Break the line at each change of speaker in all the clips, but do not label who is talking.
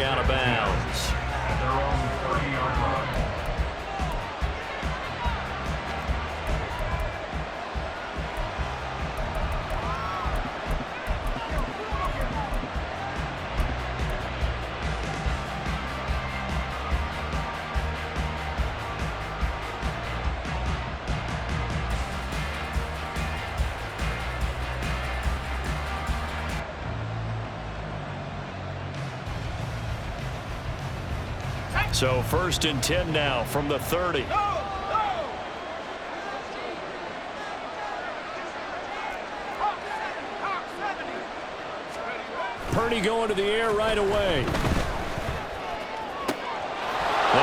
Out of bounds.
At their own 30-yard line.
So 1st and 10 now from the 30. Purdy going to the air right away. The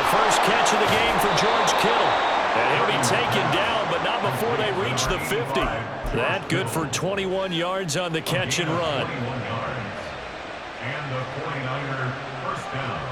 first catch of the game for George Kittle. And he'll be taken down, but not before they reach the 50. That good for 21 yards on the catch and run.
21 yards. And the 49er first down.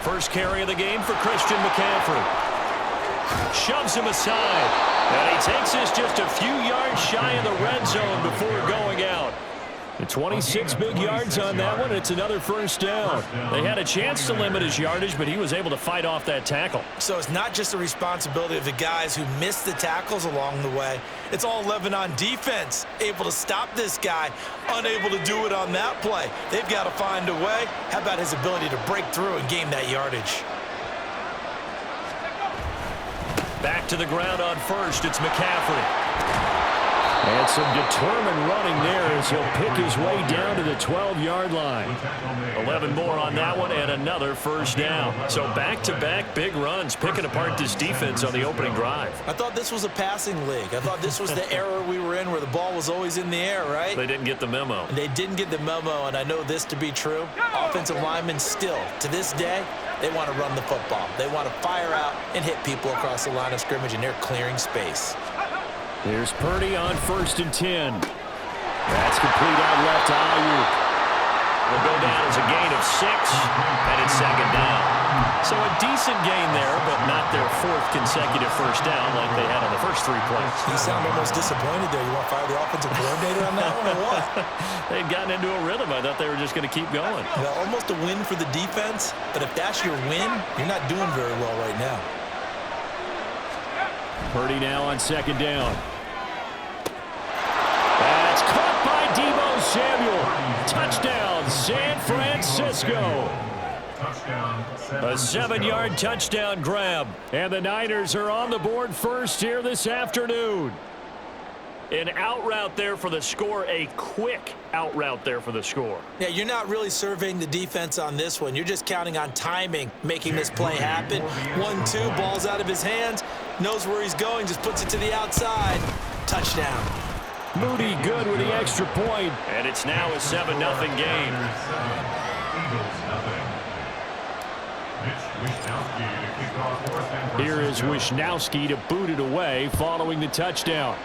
First carry of the game for Christian McCaffrey. Shoves him aside. And he takes this just a few yards shy of the red zone before going out. The 26 big yards on that one. It's another first down. They had a chance to limit his yardage, but he was able to fight off that tackle.
So it's not just the responsibility of the guys who missed the tackles along the way. It's all 11 on defense, able to stop this guy, unable to do it on that play. They've got to find a way. How about his ability to break through and gain that yardage?
Back to the ground on first. It's McCaffrey. And some determined running there as he'll pick his way down to the 12-yard line. 11 more on that one and another first down. So back-to-back big runs, picking apart this defense on the opening drive.
I thought this was a passing league. I thought this was the era we were in where the ball was always in the air, right?
They didn't get the memo.
They didn't get the memo, and I know this to be true. Offensive linemen still, to this day, they want to run the football. They want to fire out and hit people across the line of scrimmage, and they're clearing space.
Here's Purdy on 1st and 10. That's complete out left to Ayuk. Will go down as a gain of 6, and it's 2nd down. So a decent gain there, but not their 4th consecutive first down like they had on the first 3 plays.
You sound almost disappointed there. You want to fire the offensive coordinator on that one or what?
They'd gotten into a rhythm. I thought they were just going to keep going.
Well, almost a win for the defense, but if that's your win, you're not doing very well right now.
Purdy now on 2nd down. That's caught by Deebo Samuel. Touchdown, San Francisco. A 7-yard touchdown grab. And the Niners are on the board first here this afternoon. An out route there for the score, a quick out route there for the score.
Yeah, you're not really surveying the defense on this one. You're just counting on timing, making this play happen. 1-2, ball's out of his hands, knows where he's going, just puts it to the outside. Touchdown.
Moody good with the extra point. And it's now a 7-0 game. Here is Wishnowsky to boot it away following the touchdown.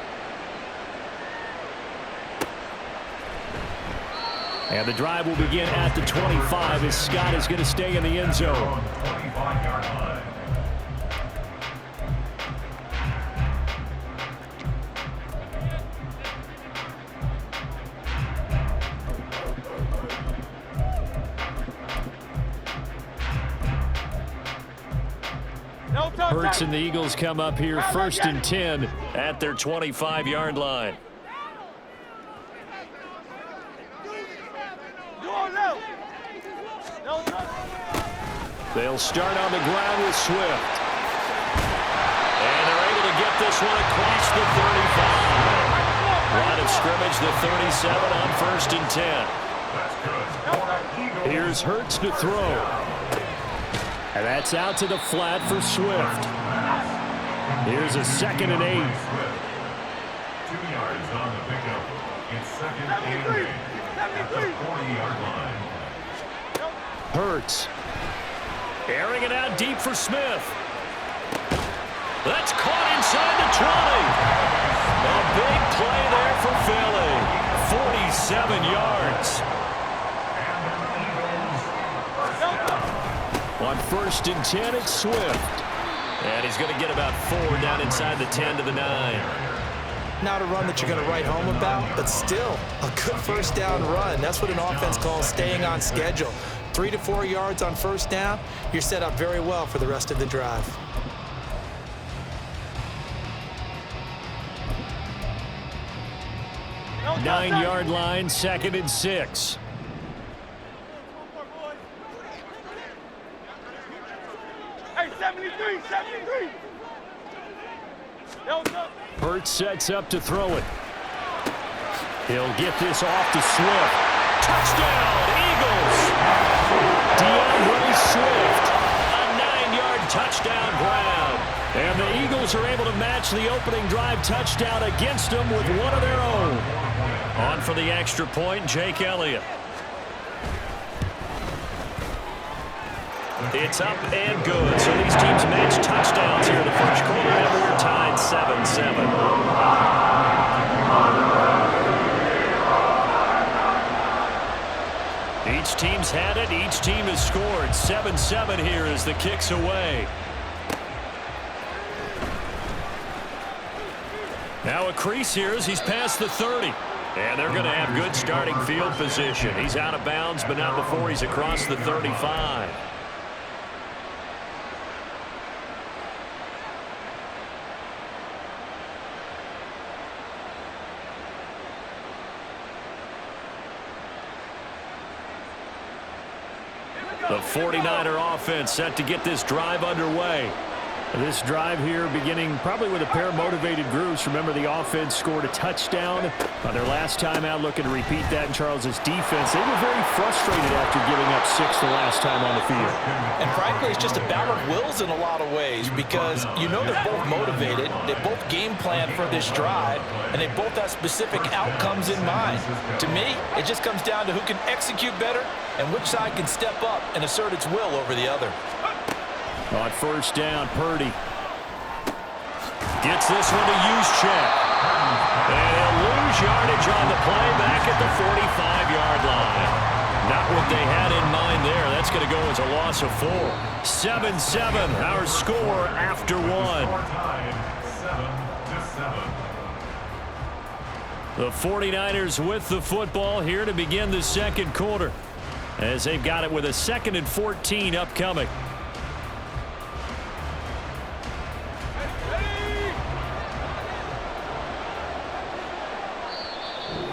And the drive will begin at the 25 as Scott is going to stay in the end zone. Hurts and the Eagles come up here 1st and 10 at their 25-yard line. They'll start on the ground with Swift. And they're able to get this one across the 35. Line of scrimmage, the 37 on 1st and 10. Here's Hurts to throw. And that's out to the flat for Swift. Here's a 2nd and 8.
2 yards on the pickup. It's 2nd and 8 at the 40-yard line.
Hurts. Airing it out deep for Smith. That's caught inside the 20. A big 1st and 10 at Swift. And he's going to get about 4 down inside the 10 to the 9.
Not a run that you're going to write home about, but still a good first down run. That's what an offense calls staying on schedule. 3 to 4 yards on first down, you're set up very well for the rest of the drive.
Nine-yard line, 2nd and 6.
Hey, 73, 73.
Hurts sets up to throw it. He'll get this off to Swift. Touchdown, Eagles! DeAndre Swift, a 9-yard touchdown grab. And the Eagles are able to match the opening drive touchdown against them with one of their own. On for the extra point, Jake Elliott. It's up and good. So these teams match touchdowns here in the first quarter, and we're tied 7-7. Each team's had it. Each team has scored. 7-7 here as the kick's away. Now a crease here as he's past the 30. And they're going to have good starting field position. He's out of bounds, but not before he's across the 35. The 49er offense set to get this drive underway. This drive here beginning probably with a pair of motivated groups. Remember, the offense scored a touchdown on their last time out, looking to repeat that in Charles's defense. They were very frustrated after giving up 6 the last time on the field.
And frankly, it's just a battle of wills in a lot of ways because you know they're both motivated, they both game plan for this drive, and they both have specific outcomes in mind. To me, it just comes down to who can execute better and which side can step up and assert its will over the other.
On first down, Purdy gets this one to Juszczyk. And he'll lose yardage on the play back at the 45-yard line. Not what they had in mind there. That's going to go as a loss of 4. 7-7, our score after 1. The 49ers with the football here to begin the second quarter, as they've got it with a 2nd and 14 upcoming.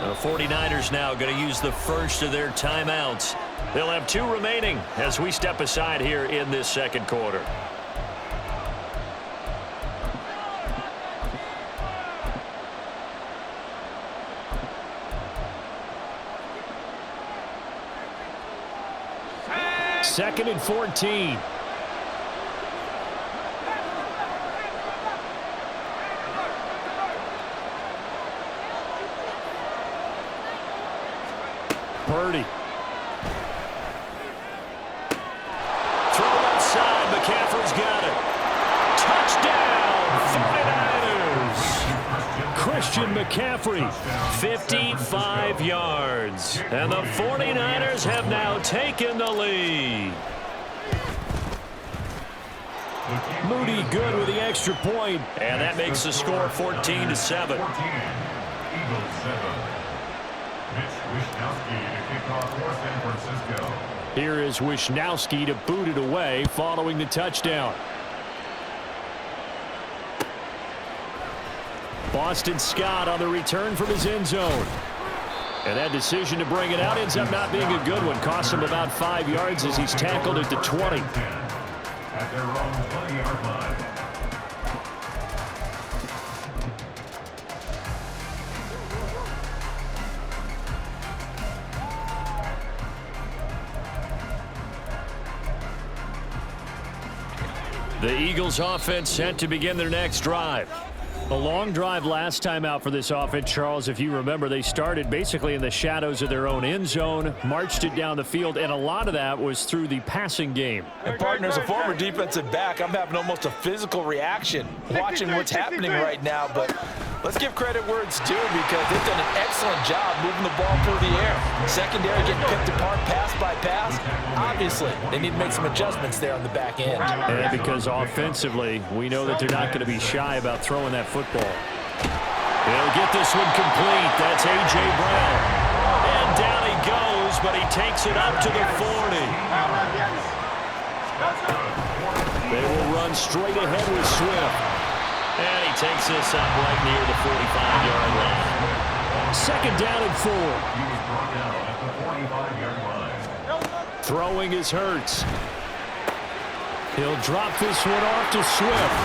The 49ers now going to use the first of their timeouts. They'll have 2 remaining as we step aside here in this second quarter. Second and 14. Purdy. Throw left side. McCaffrey's got it. Touchdown, 49ers. Christian McCaffrey, 55 yards. And the 49ers have now taken the lead. Moody good with the extra point, and that makes the score 14-7. Here is Wishnowsky to boot it away following the touchdown. Boston Scott on the return from his end zone. And that decision to bring it out ends up not being a good one. Costs him about 5 yards as he's tackled at the 20.
At their own 20-yard line.
The Eagles offense set to begin their next drive. A long drive last time out for this offense, Charles. If you remember, they started basically in the shadows of their own end zone, marched it down the field, and a lot of that was through the passing game.
And partner, as a former defensive back, I'm having almost a physical reaction watching what's happening right now. But Let's give credit where it's due because they've done an excellent job moving the ball through the air. Secondary getting picked apart pass by pass. Obviously, they need to make some adjustments there on the back end.
And because offensively, we know that they're not going to be shy about throwing that football. He'll get this one complete. That's A.J. Brown. And down he goes, but he takes it up to the 40. They will run straight ahead with Swift. And he takes this up right near the 45-yard line. Second down and 4.
He was brought down at the 45-yard line.
Throwing is Hurts. He'll drop this one off to Swift.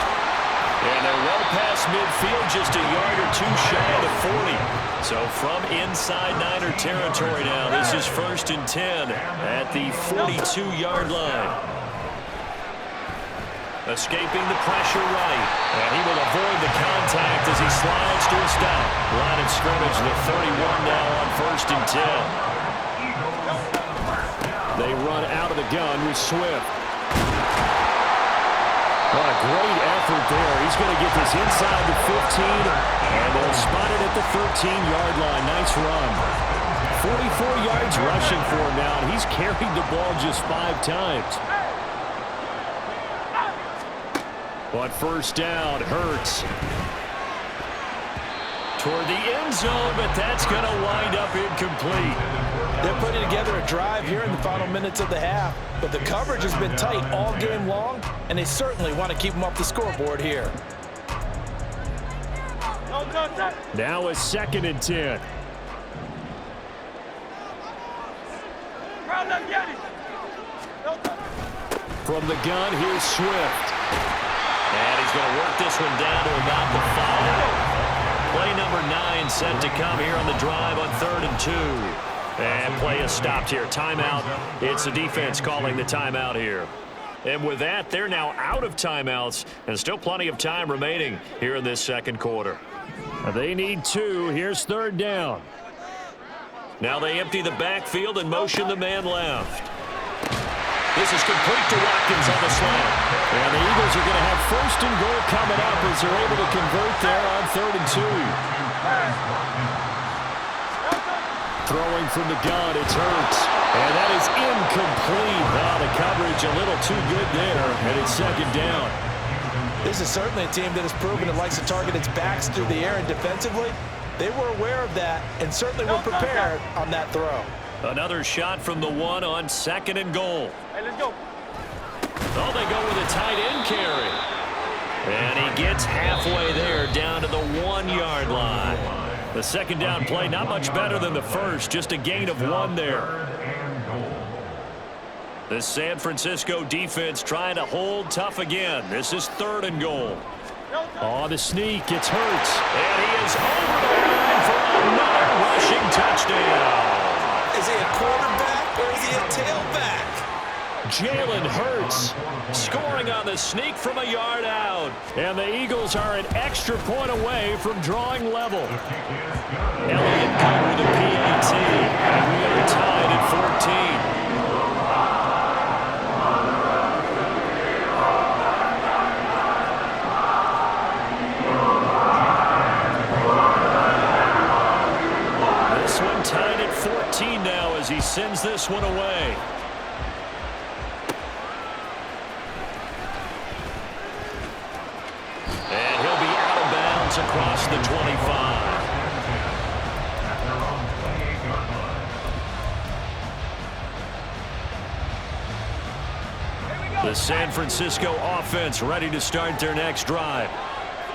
And they're well past midfield, just a yard or two shy of the 40. So from inside Niner territory now, this is 1st and 10 at the 42-yard line. Escaping the pressure right. And he will avoid the contact as he slides to a stop. Line of scrimmage, the 31 now on 1st and 10. They run out of the gun with Swift. What a great effort there. He's going to get this inside the 15, and they'll spot it at the 13-yard line. Nice run. 44 yards rushing for him now, and he's carried the ball just 5 times. On 1st down, Hurts. Toward the end zone, but that's going to wind up incomplete.
They're putting together a drive here in the final minutes of the half, but the coverage has been tight all game long, and they certainly want to keep them off the scoreboard here.
Now a 2nd and 10. From the gun, here's Swift. And he's going to work this one down to about the 5. Play number 9 set to come here on the drive on 3rd and 2. And play is stopped here. Timeout. It's the defense calling the timeout here. And with that, they're now out of timeouts, and still plenty of time remaining here in this 2nd quarter. They need 2. Here's 3rd down. Now they empty the backfield and motion the man left. This is complete to Watkins on the slant. And the Eagles are going to have 1st and goal coming up as they're able to convert there on 3rd and 2. Throwing from the gun, it's Hurts. And that is incomplete. The coverage a little too good there, and it's 2nd down.
This is certainly a team that has proven it likes to target its backs through the air, and defensively, they were aware of that and certainly were prepared on that throw.
Another shot from the 1 on 2nd and goal.
Hey, let's go.
Oh, they go with a tight end carry. And he gets halfway there down to the 1-yard line. The 2nd down play, not much better than the first, just a gain of 1 there. The San Francisco defense trying to hold tough again. This is 3rd and goal. On the sneak, it's Hurts. And he is over the line for another rushing touchdown.
Is he a quarterback or is he a tailback?
Jalen Hurts scoring on the sneak from a yard out. And the Eagles are an extra point away from drawing level. Elliott cut with a PAT. And we are tied at 14. Tied at 14 now as he sends this one away. And he'll be out of bounds across the 25. The San Francisco offense ready to start their next drive.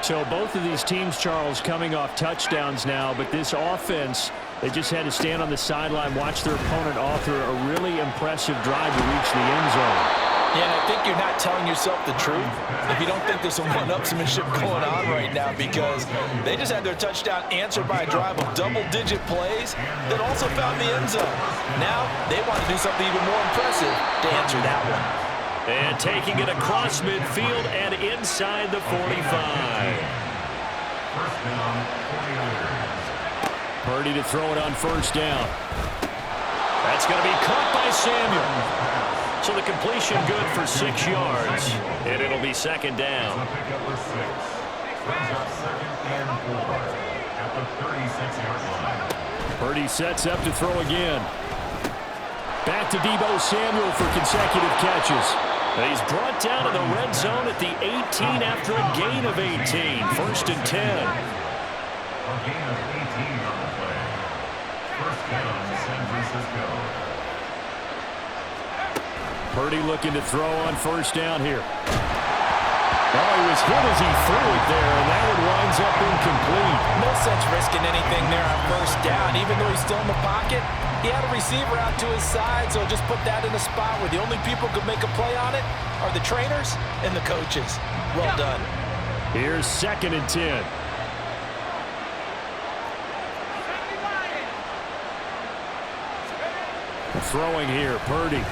So both of these teams, Charles, coming off touchdowns now, but this offense, they just had to stand on the sideline, watch their opponent author a really impressive drive to reach the end zone.
Yeah, and I think you're not telling yourself the truth if you don't think there's some one-upsmanship going on right now, because they just had their touchdown answered by a drive of double-digit plays that also found the end zone. Now they want to do something even more impressive to answer that one.
And taking it across midfield and inside the 45. Purdy to throw it on 1st down. That's going to be caught by Samuel. So the completion good for 6 yards. And it'll be 2nd down.
Brings up 2nd and 4 at the 36-yard line.
Purdy sets up to throw again. Back to Deebo Samuel for consecutive catches. And he's brought down in the red zone at the 18 after a gain of 18. 1st and 10.
A gain of 18 on the play. First down, San Francisco.
Purdy looking to throw on 1st down here. Well, he was hit as he threw it there, and that one winds up incomplete.
No sense risking anything there on 1st down. Even though he's still in the pocket, he had a receiver out to his side, so just put that in a spot where the only people who could make a play on it are the trainers and the coaches. Well done.
Here's 2nd and 10. Throwing here, Purdy.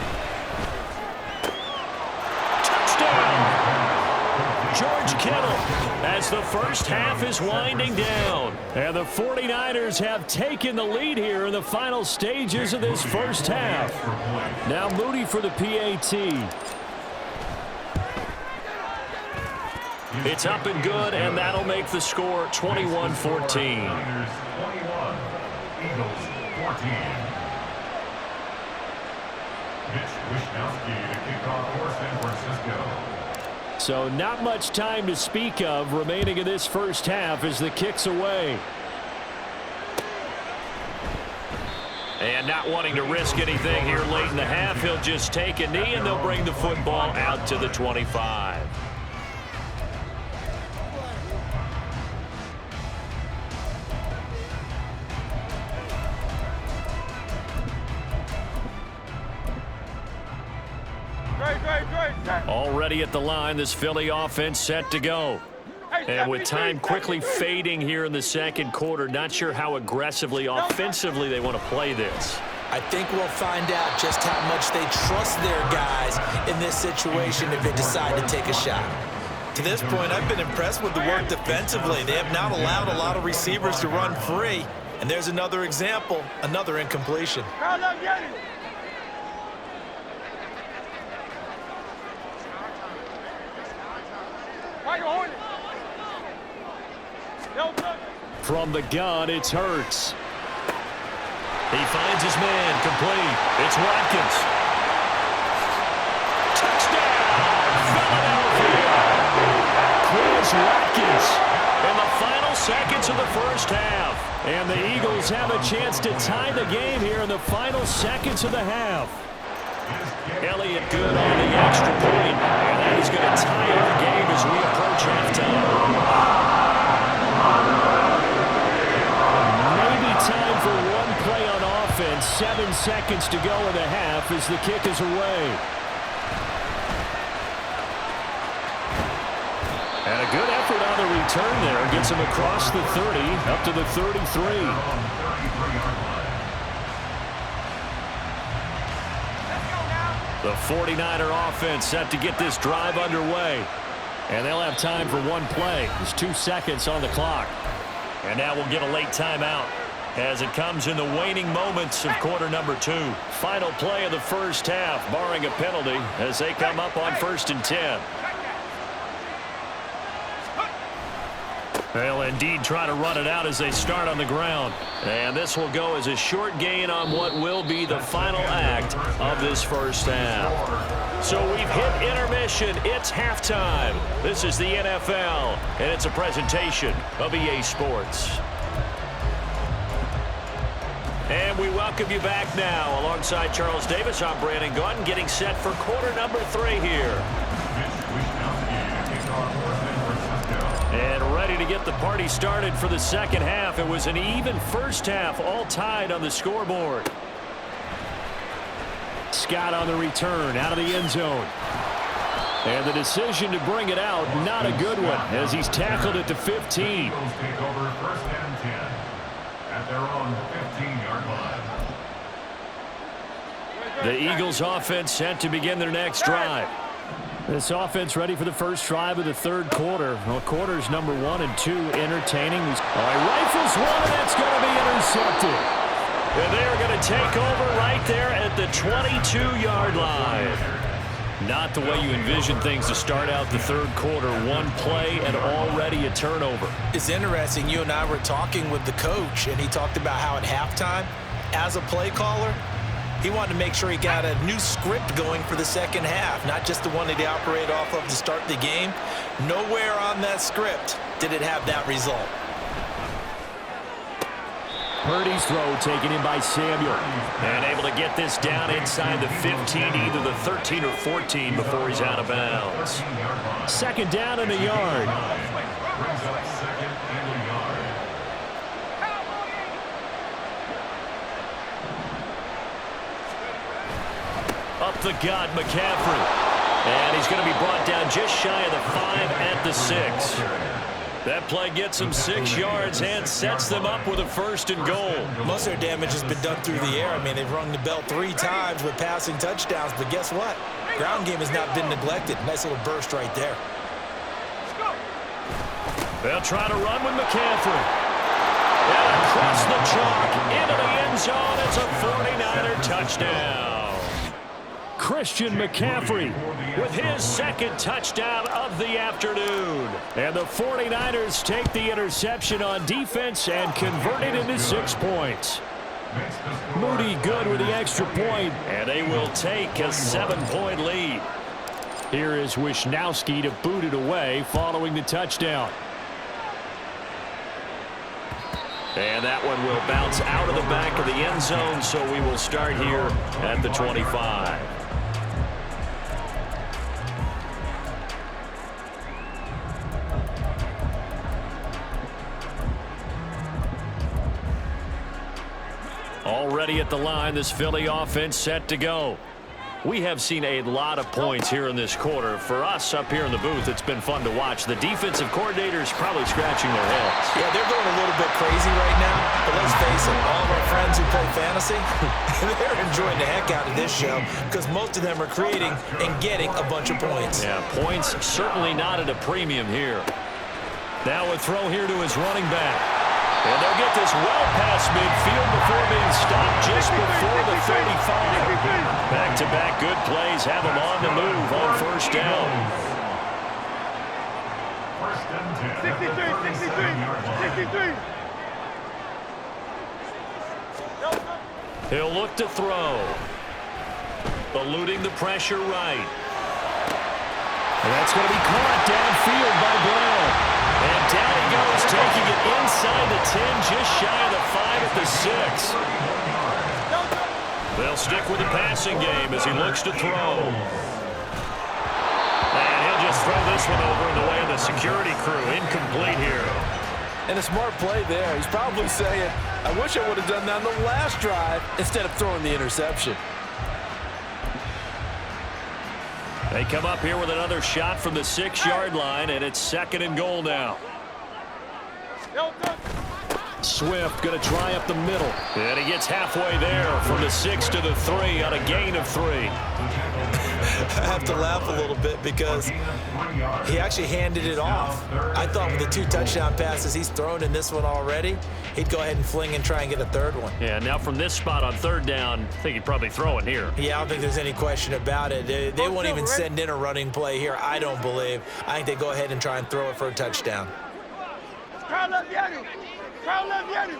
George Kittle as the first half is winding down. And the 49ers have taken the lead here in the final stages of this first half. Now Moody for the PAT. It's up and good, and that'll make the score 21-14.
21, Eagles 14. Mitch Wishnowsky to kick off for San Francisco.
So not much time to speak of remaining in this first half as the kick's away. And not wanting to risk anything here late in the half, he'll just take a knee and they'll bring the football out to the 25. Already at the line, this Philly offense set to go. And with time quickly fading here in the 2nd quarter, not sure how aggressively, offensively they want to play this.
I think we'll find out just how much they trust their guys in this situation if they decide to take a shot. To this point, I've been impressed with the work defensively. They have not allowed a lot of receivers to run free. And there's another example, another incompletion.
From the gun, it's Hurts. He finds his man, complete. It's Watkins. Touchdown, Philadelphia. Chris Watkins in the final seconds of the first half. And the Eagles have a chance to tie the game here in the final seconds of the half. Elliott good on the extra point, and that is going to tie our game as we approach halftime. Maybe time for one play on offense. 7 seconds to go in the half as the kick is away. And a good effort on the return there. Gets him across the 30, up to the 33. The 49er offense set to get this drive underway. And they'll have time for one play. There's 2 seconds on the clock. And now we'll get a late timeout as it comes in the waning moments of quarter number 2. Final play of the first half, barring a penalty, as they come up on 1st and 10. They'll indeed try to run it out as they start on the ground. And this will go as a short gain on what will be the final act of this first half. So we've hit intermission. It's halftime. This is the NFL, and it's a presentation of EA Sports. And we welcome you back now. Alongside Charles Davis, I'm Brandon Gaudin, getting set for quarter number 3 here. And ready to get the party started for the second half. It was an even first half, all tied on the scoreboard. Scott on the return, out of the end zone. And the decision to bring it out, not a good one, as he's tackled at the 15.
Eagles take over 1st and 10 at their own 15-yard line.
The Eagles offense set to begin their next drive. This offense ready for the first drive of the 3rd quarter. Well, quarters number 1 and 2 entertaining. Rifles one, and that's going to be intercepted. And they're going to take over right there at the 22-yard line. Not the way you envision things to start out the third quarter. One play and already a turnover.
It's interesting. You and I were talking with the coach, and he talked about how at halftime, as a play caller, he wanted to make sure he got a new script going for the second half, not just the one that he operated off of to start the game. Nowhere on that script did it have that result.
Purdy's throw taken in by Samuel. And able to get this down inside the 15, either the 13 or 14 before he's out of bounds. Second down and a yard.
Brings up second and a yard.
Up the gut, McCaffrey. And he's going to be brought down just shy of the 5 at the 6. That play gets them 6 yards and sets them up with a first and goal.
Most of their damage has been done through the air. I mean, they've rung the bell 3 times with passing touchdowns, but guess what? Ground game has not been neglected. Nice little burst right there.
They'll try to run with McCaffrey. And across the chalk into the end zone. It's a 49er touchdown. Christian McCaffrey with his second touchdown of the afternoon. And the 49ers take the interception on defense and convert it into 6 points. Moody good with the extra point, and they will take a 7-point lead. Here is Wisnowski to boot it away following the touchdown. And that one will bounce out of the back of the end zone, so we will start here at the 25. Already at the line, this Philly offense set to go. We have seen a lot of points here in this quarter. For us up here in the booth, it's been fun to watch. The defensive coordinators probably scratching their heads.
Yeah, they're going a little bit crazy right now, but let's face it, all of our friends who play fantasy, they're enjoying the heck out of this show because most of them are creating and getting a bunch of points.
Yeah, points certainly not at a premium here. Now a throw here to his running back. And they'll get this well past midfield before being stopped just before the 35. Back-to-back good plays have him on the move on first down.
First and 10.
63.
He'll look to throw. Eluding the pressure right. And that's going to be caught downfield by Brown. And down he goes, taking it inside the 10, just shy of the 5 at the 6. They'll stick with the passing game as he looks to throw. And he'll just throw this one over in the way of the security crew. Incomplete here.
And a smart play there. He's probably saying, I wish I would have done that on the last drive instead of throwing the interception.
They come up here with another shot from the 6-yard line, and it's second and goal now. Swift going to try up the middle. And he gets halfway there from the 6 to the 3 on a gain of 3.
I have to laugh a little bit because he actually handed it off. I thought with the 2 touchdown passes he's thrown in this one already, he'd go ahead and fling and try and get a third one.
Yeah, now from this spot on third down, I think he'd probably throw it here.
Yeah, I don't think there's any question about it. They won't even send in a running play here, I don't believe. I think they go ahead and try and throw it for a touchdown.
Crowd love Yanni. Crowd love Yanni.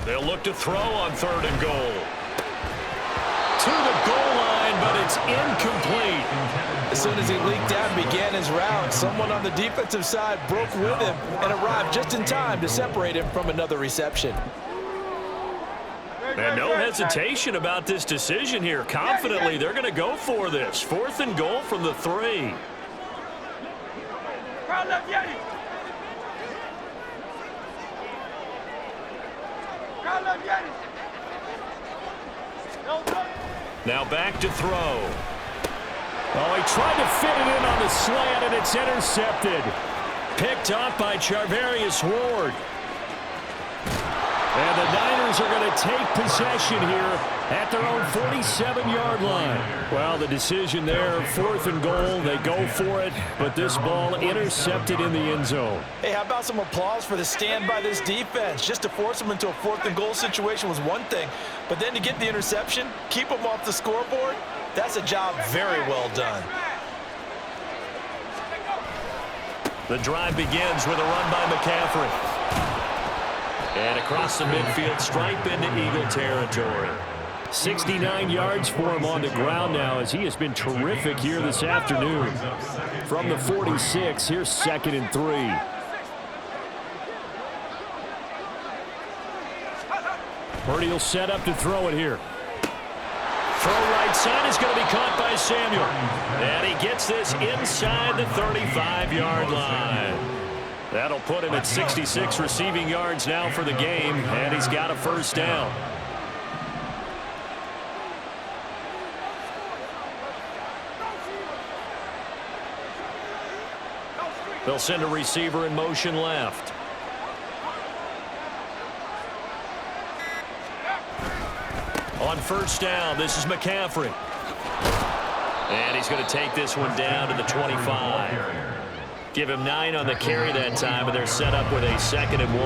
They'll look to throw on third and goal. To the goal line, but it's incomplete.
As soon as he leaked out and began his route, someone on the defensive side broke with him and arrived just in time to separate him from another reception.
And no hesitation about this decision here. Confidently, they're going to go for this. 4th and goal from the 3.
Crowd love Yanni. Crowd love Yanni.
Now back to throw. Oh, he tried to fit it in on the slant, and it's intercepted. Picked up by Charvarius Ward. And the Niners are going to take possession here at their own 47-yard line. Well, the decision there, 4th and goal. They go for it, but this ball intercepted in the end zone.
Hey, how about some applause for the stand by this defense? Just to force them into a 4th and goal situation was one thing, but then to get the interception, keep them off the scoreboard, that's a job very well done.
The drive begins with a run by McCaffrey. And across the midfield stripe into Eagle territory. 69 yards for him on the ground now as he has been terrific here this afternoon. From the 46, here's 2nd and 3. Purdy will set up to throw it here. Throw right side is going to be caught by Samuel. And he gets this inside the 35-yard line. That'll put him at 66 receiving yards now for the game, and he's got a first down. They'll send a receiver in motion left. On first down, this is McCaffrey. And he's going to take this one down to the 25. Give him 9 on the carry that time, and they're set up with a 2nd and 1.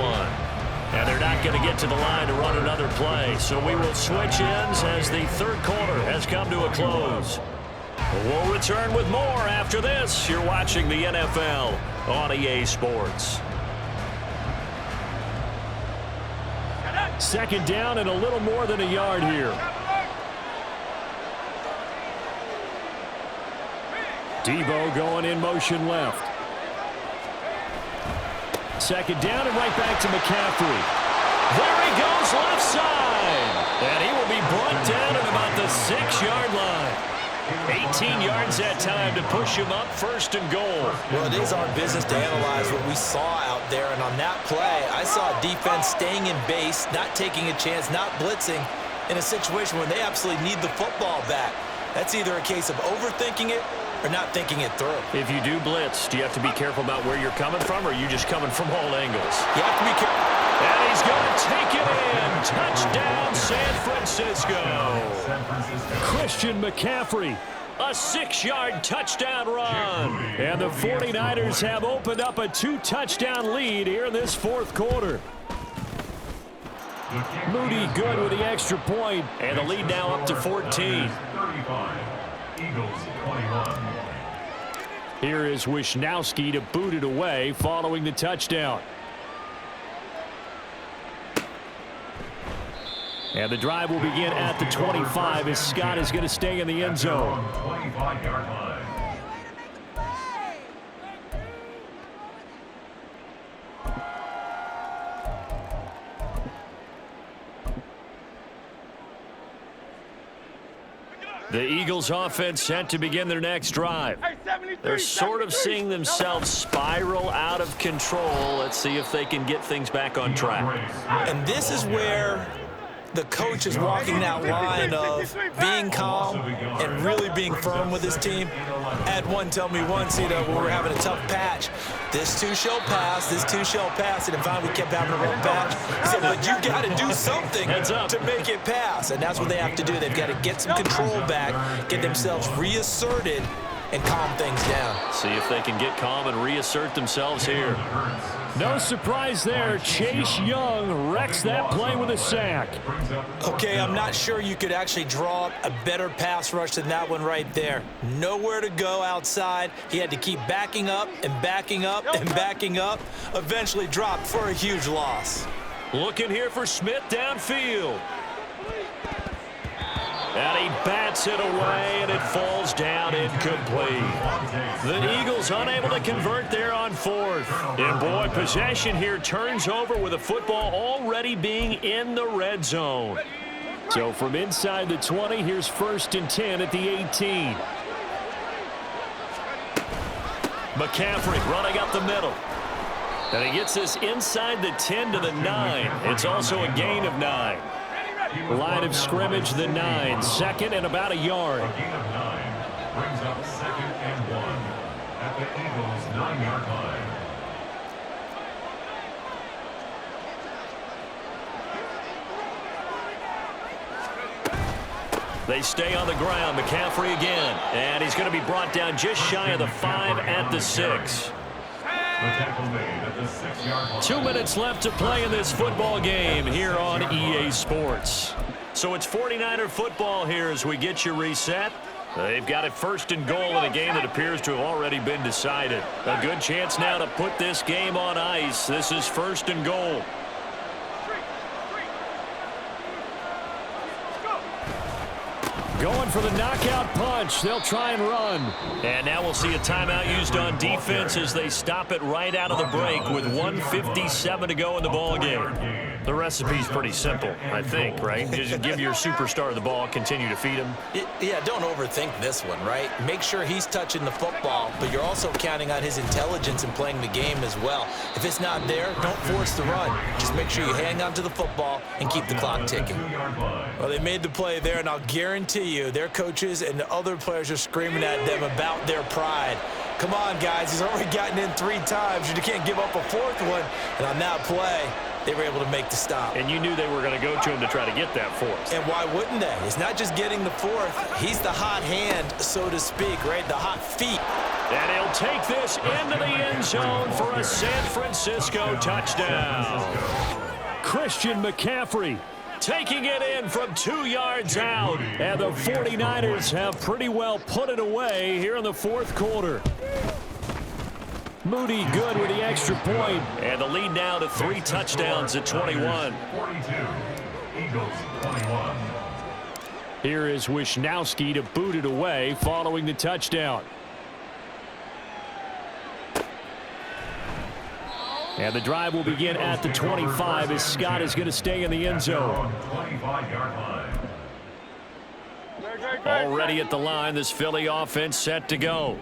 And they're not going to get to the line to run another play, so we will switch ends as the 3rd quarter has come to a close. We'll return with more after this. You're watching the NFL on EA Sports. 2nd down and a little more than a yard here. Debo going in motion left. 2nd down and right back to McCaffrey. There he goes left side. And he will be brought down at about the 6-yard line. 18 yards that time to push him up 1st and goal.
Well, it is our business to analyze what we saw out there. And on that play, I saw defense staying in base, not taking a chance, not blitzing in a situation where they absolutely need the football back. That's either a case of overthinking it or not thinking it through.
If you do blitz, do you have to be careful about where you're coming from, or are you just coming from all angles?
You have to be careful.
And he's going to take it in. Touchdown, San Francisco. Christian McCaffrey, a 6-yard touchdown run. And the 49ers have opened up a 2-touchdown lead here in this 4th quarter. Moody good with the extra point, and the lead now up to 14.
Eagles 21.
Here is Wisnowski to boot it away following the touchdown. And the drive will begin at the 25 as Scott is going to stay in the end zone.
25-yard line.
The Eagles offense set to begin their next drive. They're sort of seeing themselves spiral out of control. Let's see if they can get things back on track.
And this is where the coach is walking that line of being calm and really being firm with his team. I had one tell me once, when we were having a tough patch, this too shall pass, this too shall pass, and finally we kept having a rough patch. He said, but you got to do something to make it pass, and that's what they have to do. They've got to get some control back, get themselves reasserted, and calm things down.
See if they can get calm and reassert themselves here. No surprise there. Chase Young wrecks that play with a sack.
Okay, I'm not sure you could actually draw up a better pass rush than that one right there. Nowhere to go outside. He had to keep backing up and backing up and backing up. Eventually dropped for a huge loss.
Looking here for Smith downfield. And he bats it away, and it falls down incomplete. The Eagles unable to convert there on 4th. And boy, possession here turns over with the football already being in the red zone. So from inside the 20, here's 1st and 10 at the 18. McCaffrey running up the middle. And he gets this inside the 10 to the 9. It's also a gain of 9. Line of scrimmage, the 9. 2nd and about a yard.
A gain of 9 brings up 2nd and 1 at the Eagles' 9-yard line.
They stay on the ground. McCaffrey again. And he's going to be brought down just shy of the 5 at the 6.
The tackle made at the 6-yard line.
2 minutes left to play in this football game here on EA Sports. So it's 49er football here as we get you reset. They've got it 1st and goal in a game that appears to have already been decided. A good chance now to put this game on ice. This is 1st and goal. Going for the knockout punch. They'll try and run. And now we'll see a timeout used on defense as they stop it right out of the break with 1:57 to go in the ball game. The recipe's pretty simple, I think, right? Just give your superstar the ball, continue to feed him.
Yeah, don't overthink this one, right? Make sure he's touching the football, but you're also counting on his intelligence in playing the game as well. If it's not there, don't force the run. Just make sure you hang on to the football and keep the clock ticking.
Well, they made the play there, and I'll guarantee you their coaches and the other players are screaming at them about their pride. Come on, guys. He's already gotten in 3 times. You can't give up a 4th one. And on that play, they were able to make the stop.
And you knew they were going to go to him to try to get that 4th.
And why wouldn't they? It's not just getting the 4th. He's the hot hand, so to speak, right? The hot feet.
And he'll take this into the end zone for a San Francisco touchdown. Christian McCaffrey taking it in from 2 yards out. And the 49ers have pretty well put it away here in the 4th quarter. Moody good with the extra point. And the lead now to 3 touchdowns at 21.
42. Eagles 21.
Here is Wisnowski to boot it away following the touchdown. And the drive will begin at the 25 as Scott is going to stay in the end zone.
25-yard line.
Already at the line, this Philly offense set to go.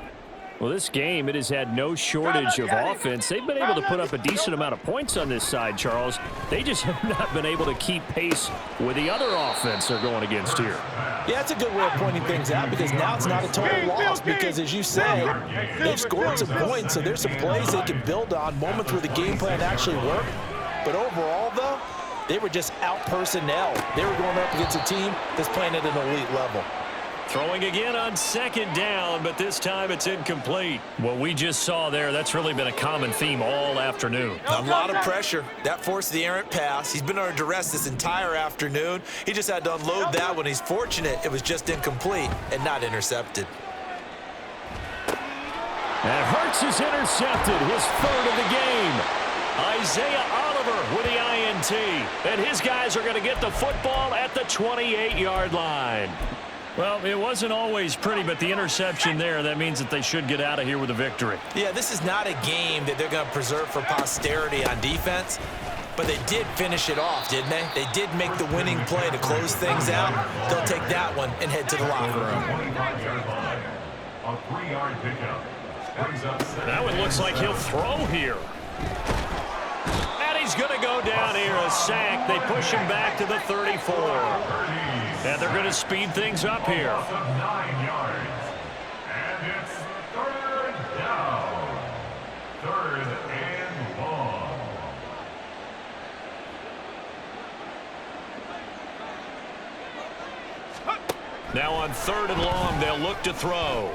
Well, this game, it has had no shortage of offense. They've been able to put up a decent amount of points on this side, Charles. They just have not been able to keep pace with the other offense they're going against here.
Yeah, that's a good way of pointing things out because now it's not a total loss because, as you say, they've scored some points, so there's some plays they can build on, moments where the game plan actually worked. But overall, though, they were just out-personnel. They were going up against a team that's playing at an elite level.
Throwing again on 2nd down, but this time it's incomplete. What we just saw there, that's really been a common theme all afternoon.
A lot of pressure. That forced the errant pass. He's been under duress this entire afternoon. He just had to unload that one. He's fortunate it was just incomplete and not intercepted.
And Hurts is intercepted, his 3rd of the game. Isaiah Oliver with the INT. And his guys are going to get the football at the 28-yard line. Well, it wasn't always pretty, but the interception there, that means that they should get out of here with a victory.
Yeah, this is not a game that they're going to preserve for posterity on defense, but they did finish it off, didn't they? They did make the winning play to close things out. They'll take that one and head to the locker room.
25-yard line. A 3-yard pickup. Brings up 7.
That one looks like he'll throw here. And he's going to go down here, a sack. They push him back to the 34. And they're going to speed things up here.
9 yards. And it's 3rd down. 3rd and long.
Now on 3rd and long, they'll look to throw.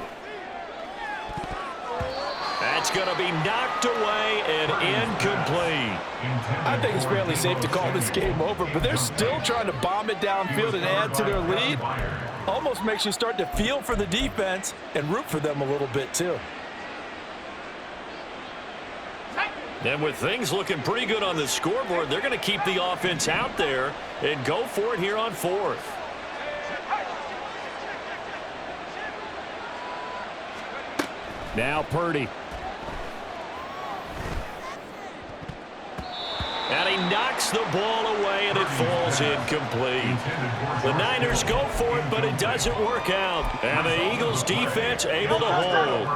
That's going to be knocked away and incomplete.
I think it's fairly safe to call this game over, but they're still trying to bomb it downfield and add to their lead. Almost makes you start to feel for the defense and root for them a little bit, too.
And with things looking pretty good on the scoreboard, they're going to keep the offense out there and go for it here on 4th. Now Purdy. And he knocks the ball away, and it falls incomplete. The Niners go for it, but it doesn't work out. And the Eagles defense able to hold.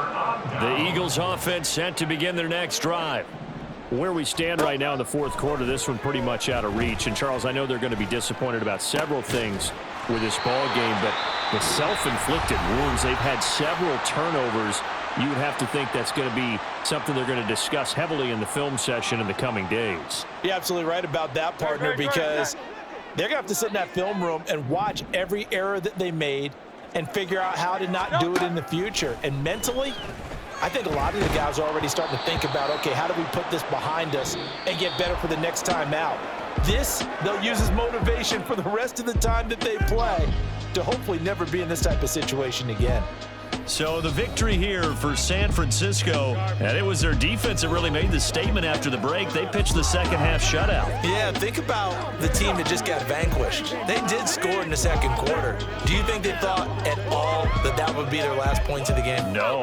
The Eagles offense set to begin their next drive. Where we stand right now in the 4th quarter, this one pretty much out of reach. And, Charles, I know they're going to be disappointed about several things with this ball game, but the self-inflicted wounds, they've had several turnovers. You would have to think that's going to be something they're going to discuss heavily in the film session in the coming days.
You're absolutely right about that, partner, because They're going to have to sit in that film room and watch every error that they made and figure out how to not do it in the future. And mentally, I think a lot of the guys are already starting to think about, okay, how do we put this behind us and get better for the next time out? This, they'll use as motivation for the rest of the time that they play to hopefully never be in this type of situation again.
So the victory here for San Francisco, and it was their defense that really made the statement after the break. They pitched the second half shutout.
Yeah, think about the team that just got vanquished. They did score in the second quarter. Do you think they thought at all that that would be their last points of the game?
No.